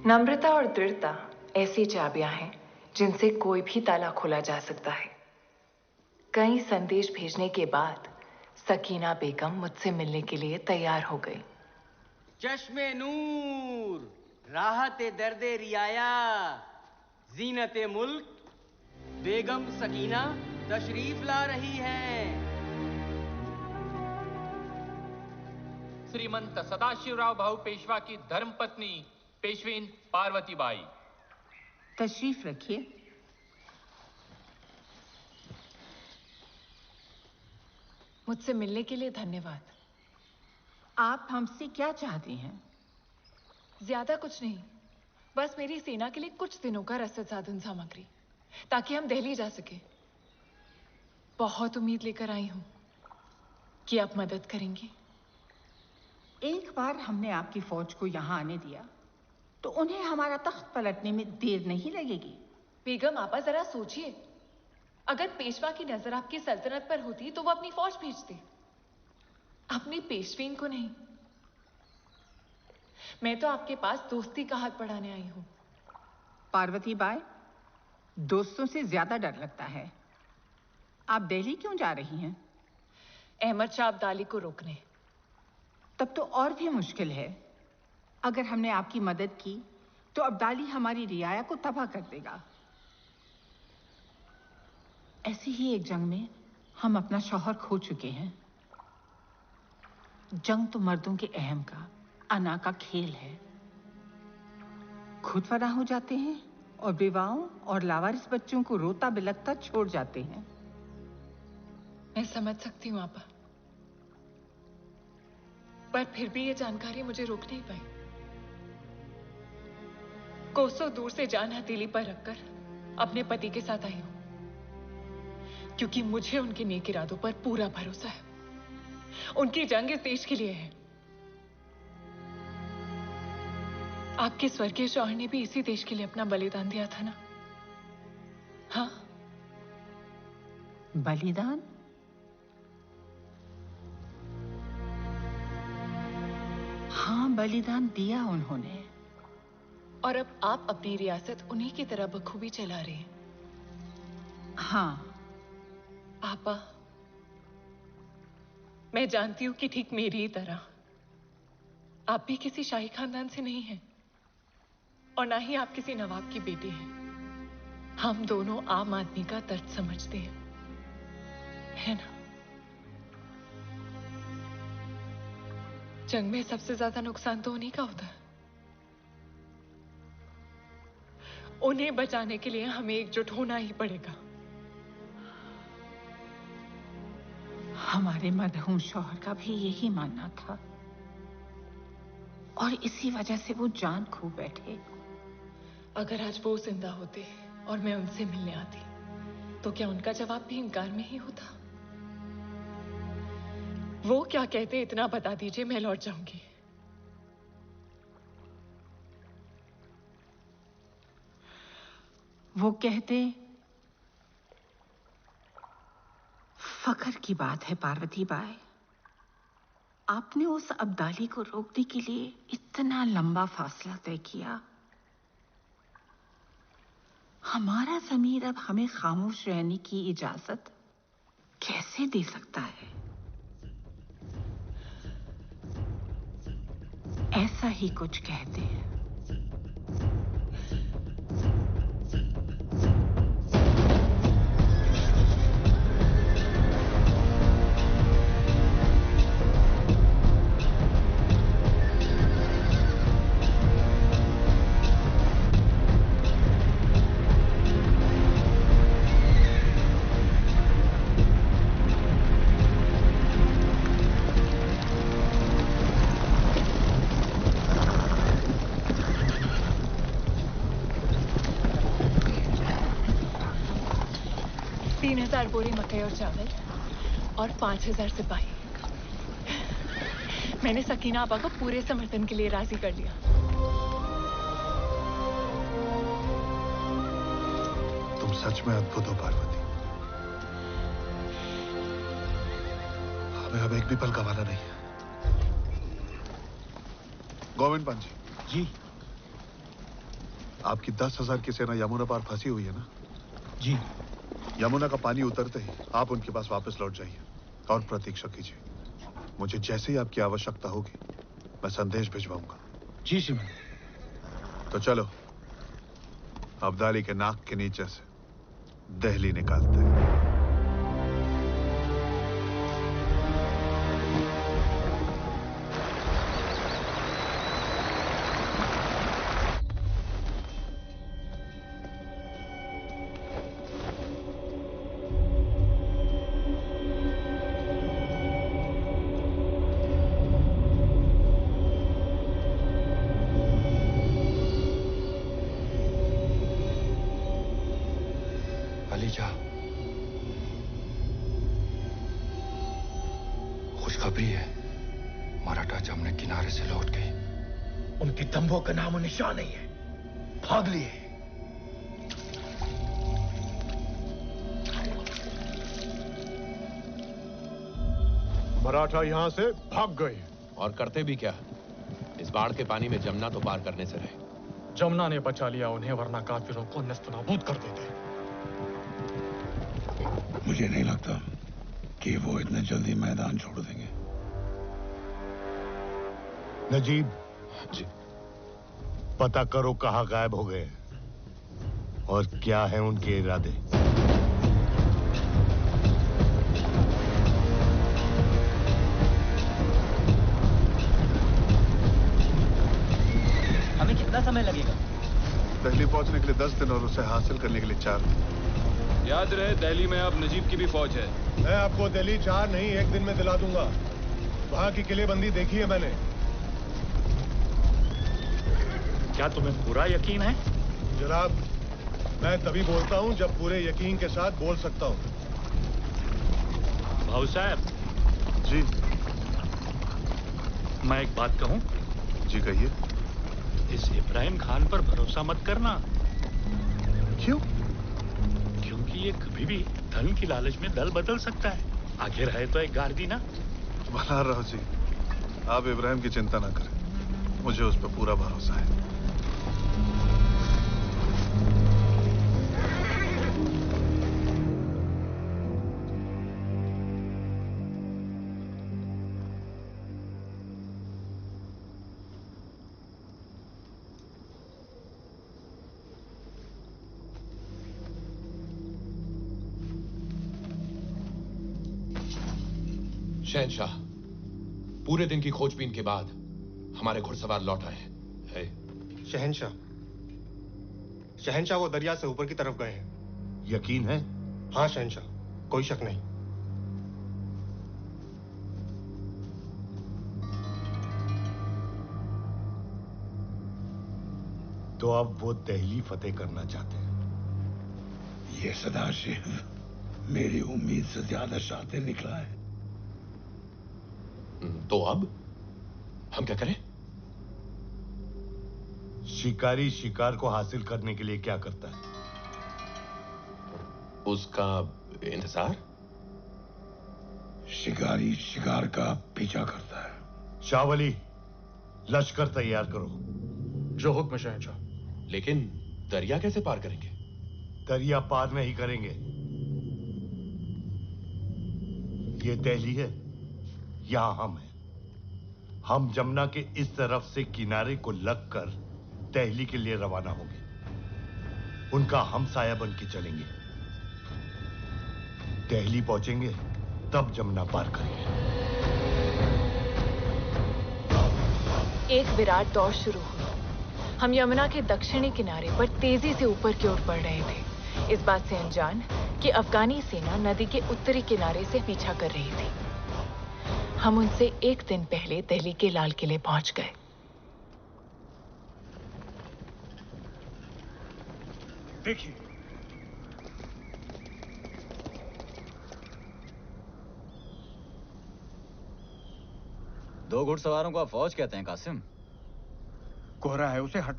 नम्रता और दृढ़ता ऐसी चाबियां हैं जिनसे कोई भी ताला खोला जा सकता है। कई संदेश भेजने के बाद सकीना बेगम मुझसे मिलने के लिए तैयार हो गई। चश्मे नूर, राहते दर्दे रियाया, जीनते मुल्क बेगम सकीना तशरीफ ला रही है। श्रीमंत सदाशिवराव भाऊ पेशवा की धर्मपत्नी पेशवीन पार्वती बाई। तशरीफ रखिए। मुझसे मिलने के लिए धन्यवाद। आप हमसे क्या चाहती हैं? ज्यादा कुछ नहीं, बस मेरी सेना के लिए कुछ दिनों का रसद साधन सामग्री, ताकि हम दिल्ली जा सके। बहुत उम्मीद लेकर आई हूं कि आप मदद करेंगी। एक बार हमने आपकी फौज को यहां आने दिया तो उन्हें हमारा तख्त पलटने में देर नहीं लगेगी। बेगम आपा, जरा सोचिए, अगर पेशवा की नजर आपकी सल्तनत पर होती तो वो अपनी फौज भेजते, अपनी पेशवीन को नहीं। मैं तो आपके पास दोस्ती का हाथ बढ़ाने आई हूं। पार्वती बाई, दोस्तों से ज्यादा डर लगता है। आप दिल्ली क्यों जा रही हैं? अहमद शाह अब्दाली को रोकने। तब तो और भी मुश्किल है। अगर हमने आपकी मदद की तो अब्दाली हमारी रियाया को तबाह कर देगा। ऐसी ही एक जंग में हम अपना शौहर खो चुके हैं। जंग तो मर्दों के अहम का, अना का खेल है। खुद फना हो जाते हैं और बेवाओं और लावारिस बच्चों को रोता बिलखता छोड़ जाते हैं। मैं समझ सकती हूं आपा, पर फिर भी ये जानकारी मुझे रोक नहीं पाई। कोसों दूर से जान हथेली पर रखकर अपने पति के साथ आई हूं, क्योंकि मुझे उनके नेक इरादों पर पूरा भरोसा है। उनकी जंग इस देश के लिए है। आपके स्वर्गीय शौहर ने भी इसी देश के लिए अपना बलिदान दिया था ना? हाँ, बलिदान? हाँ, बलिदान दिया उन्होंने। और अब आप अपनी रियासत उन्हीं की तरह बखूबी चला रहे हैं। हाँ आपा, मैं जानती हूं कि ठीक मेरी ही तरह आप भी किसी शाही खानदान से नहीं हैं, और ना ही आप किसी नवाब की बेटी हैं। हम दोनों आम आदमी का दर्द समझते हैं, है ना? जंग में सबसे ज्यादा नुकसान तो उन्हीं का होता है। उन्हें बचाने के लिए हमें एकजुट होना ही पड़ेगा। हमारे मरहूम शौहर का भी यही मानना था, और इसी वजह से वो जान खो बैठे। अगर आज वो जिंदा होते और मैं उनसे मिलने आती, तो क्या उनका जवाब भी इनकार में ही होता? वो क्या कहते, इतना बता दीजिए, मैं लौट जाऊंगी। वो कहते, फख्र की बात है पार्वती बाई, आपने उस अब्दाली को रोकने के लिए इतना लंबा फासला तय किया। हमारा ज़मीर अब हमें खामोश रहने की इजाजत कैसे दे सकता है? ऐसा ही कुछ कहते हैं। बोरी मकई और चावल और 5000 सिपाही। मैंने सकीना आपा को पूरे समर्थन के लिए राजी कर लिया। तुम सच में अद्भुत हो पार्वती। हमें अब एक भी पल गंवाना नहीं है। गोविंद पंत जी। आपकी 10,000 की सेना यमुना पार फंसी हुई है ना? जी। यमुना का पानी उतरते ही आप उनके पास वापस लौट जाइए और प्रतीक्षा कीजिए। मुझे जैसे ही आपकी आवश्यकता होगी मैं संदेश भिजवाऊंगा। जी श्रीमान। तो चलो अब्दाली के नाक के नीचे से दिल्ली निकालते हैं। अलीजा, खुशखबरी है, मराठा जमुना किनारे से लौट गई। उनकी तंबू का नामो निशान नहीं है, भाग लिए। मराठा यहां से भाग गए। और करते भी क्या? इस बाढ़ के पानी में जमुना तो पार करने से रहे। जमुना ने बचा लिया उन्हें, वरना काफिरों को नस्तनाबूद कर देते। मुझे नहीं लगता कि वो इतने जल्दी मैदान छोड़ देंगे। नजीब जी। पता करो कहां गायब हो गए और क्या है उनके इरादे। हमें कितना समय लगेगा? दिल्ली पहुंचने के लिए 10 दिन और उसे हासिल करने के लिए 4 दिन। याद रहे, दिल्ली में अब नजीब की भी फौज है। मैं आपको दिल्ली 4 नहीं 1 दिन में दिला दूंगा। वहां की किलेबंदी देखी है मैंने। क्या तुम्हें पूरा यकीन है? जनाब, मैं तभी बोलता हूं जब पूरे यकीन के साथ बोल सकता हूं। भाऊ साहब जी। मैं एक बात कहूं? जी कहिए। इस इब्राहिम खान पर भरोसा मत करना। क्यों? क्योंकि ये कभी भी धन की लालच में दल बदल सकता है। आगे रहे तो एक गार्दी ना। बना रहो जी, आप इब्राहिम की चिंता ना करें, मुझे उस पर पूरा भरोसा है। शहनशाह, पूरे दिन की खोजबीन के बाद हमारे घुड़सवार लौट आए हैं। शहनशाह वो दरिया से ऊपर की तरफ गए हैं। यकीन है? हाँ शहनशाह, कोई शक नहीं। तो अब वो दिल्ली फतेह करना चाहते हैं। ये सदाशिव मेरी उम्मीद से ज्यादा शातिर निकला है। तो अब हम क्या करें? शिकारी शिकार को हासिल करने के लिए क्या करता है? उसका इंतजार। शिकारी शिकार का पीछा करता है। शावली, लश्कर तैयार करो। जो हुक्म शहनशाह। लेकिन दरिया कैसे पार करेंगे? दरिया पार नहीं करेंगे। ये दिल्ली है, यहां हम हैं। हम जमुना के इस तरफ से किनारे को लगकर दिल्ली के लिए रवाना होंगे। उनका हमसाया बन के चलेंगे। दिल्ली पहुंचेंगे तब जमुना पार करेंगे। एक विराट दौड़ शुरू हुई। हम यमुना के दक्षिणी किनारे पर तेजी से ऊपर की ओर बढ़ रहे थे, इस बात से अनजान कि अफगानी सेना नदी के उत्तरी किनारे से पीछा कर रही थी। हम उनसे 1 दिन पहले दिल्ली के लाल किले पहुंच गए। देखिए, दो घुड़सवारों को आप फौज कहते हैं कासिम? कोहरा है, उसे हट